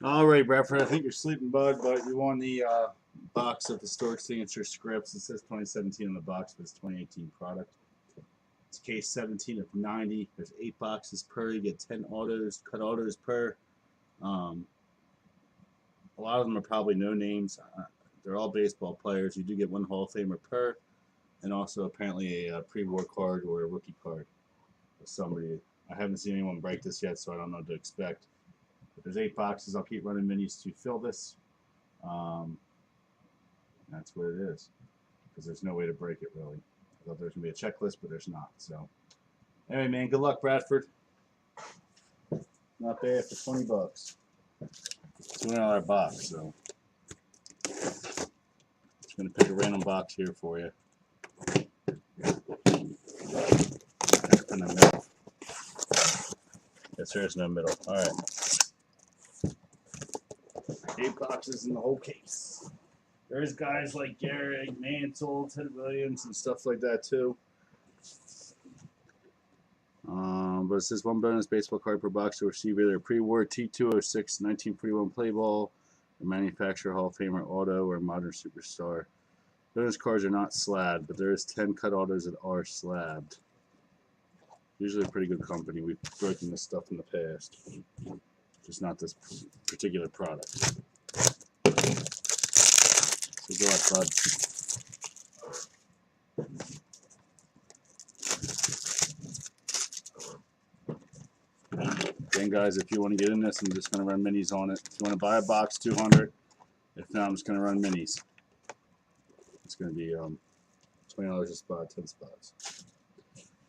All right, Bradford, I think you're sleeping, bud, but you won the box of historic signature scripts. It says 2017 on the box, but it's 2018 product. It's case 17 of 90. There's 8 boxes per. You get 10 autos, cut autos per. A lot of them are probably no names. They're all baseball players. You do get 1 Hall of Famer per, and also apparently a pre-war card or a rookie card of somebody. I haven't seen anyone break this yet, so I don't know what to expect. But there's 8 boxes. I'll keep running minis to fill this. That's what it is, because there's no way to break it, really. I thought there was going to be a checklist, but there's not. So, anyway, man, good luck, Bradford. Not bad for 20 bucks. $200 box, so just going to pick a random box here for you. In the middle. Yes, there's no middle. All right. 8 boxes in the whole case. There's guys like Gary Mantle, Ted Williams, and stuff like that too. But it says 1 bonus baseball card per box to receive either a pre-war T206 1941 play ball, a manufacturer Hall of Famer auto, or a modern superstar. Bonus cards are not slabbed, but there is 10 cut autos that are slabbed. Usually a pretty good company. We've broken this stuff in the past. Just not this particular product. So go out, bud. Again, guys, if you want to get in this, I'm just going to run minis on it. If you want to buy a box, $200. If not, I'm just going to run minis. It's going to be $20 a spot, 10 spots.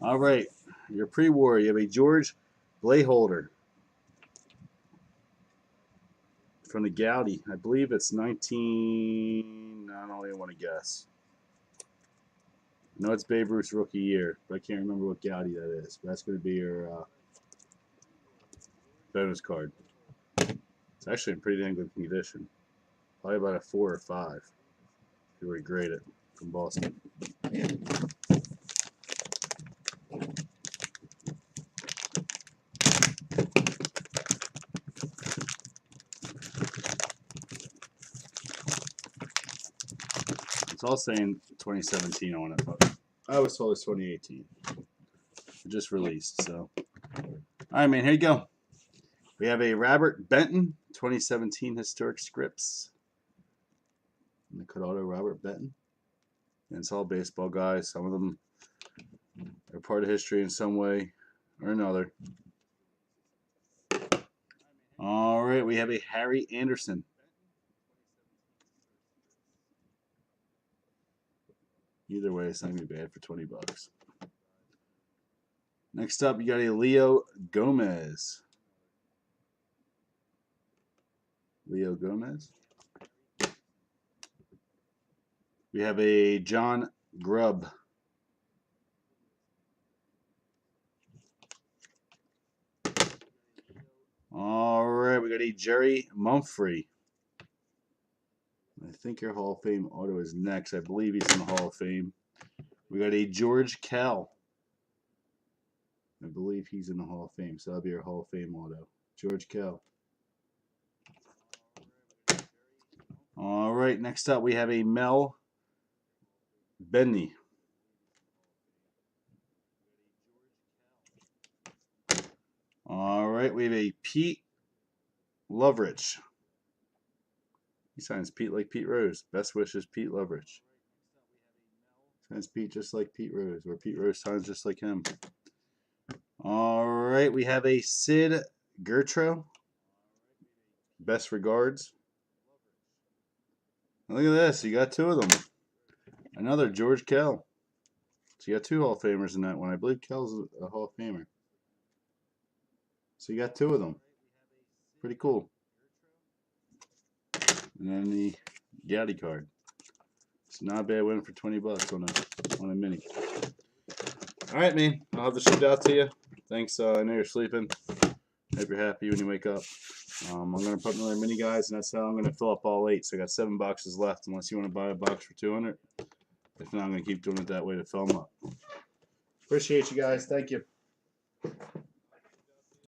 All right, your pre-war, you have a George Blayholder from the Gaudy. I believe it's 19. I don't even want to guess. I know it's Babe Ruth's rookie year, but I can't remember what Gaudy that is. But that's going to be your bonus card. It's actually in pretty dang good condition. Probably about a 4 or 5 if you were to grade it from Boston. It's all saying 2017 on it, but I was told it's 2018. It just released, so. All right, man, here you go. We have a Robert Benton 2017 Historic Scripts. And the cut auto Robert Benton. And it's all baseball guys. Some of them are part of history in some way or another. All right, we have a Harry Anderson. Either way, it's not going to be bad for 20 bucks. Next up, you got a Leo Gomez. Leo Gomez. We have a John Grubb. All right, we got a Jerry Mumphrey. I think your Hall of Fame auto is next. I believe he's in the Hall of Fame. We got a George Kell. I believe he's in the Hall of Fame, so that'll be your Hall of Fame auto. George Kell. All right, next up we have a Mel Benny. All right, we have a Pete Lovrich. He signs Pete like Pete Rose. Best wishes, Pete Lovrich. Signs Pete just like Pete Rose, or Pete Rose signs just like him. All right, we have a Sid Gertro. Best regards. Look at this. You got 2 of them. Another George Kell. So you got 2 Hall of Famers in that one. I believe Kell's a Hall of Famer. So you got 2 of them. Pretty cool. And then the Gaudy card. It's not a bad win for 20 bucks on a mini. All right, man. I'll have the shoot out to you. Thanks. I know you're sleeping. Hope you're happy when you wake up. I'm going to put another mini, guys, and that's how I'm going to fill up all 8. So I got 7 boxes left, unless you want to buy a box for $200. If not, I'm going to keep doing it that way to fill them up. Appreciate you guys. Thank you.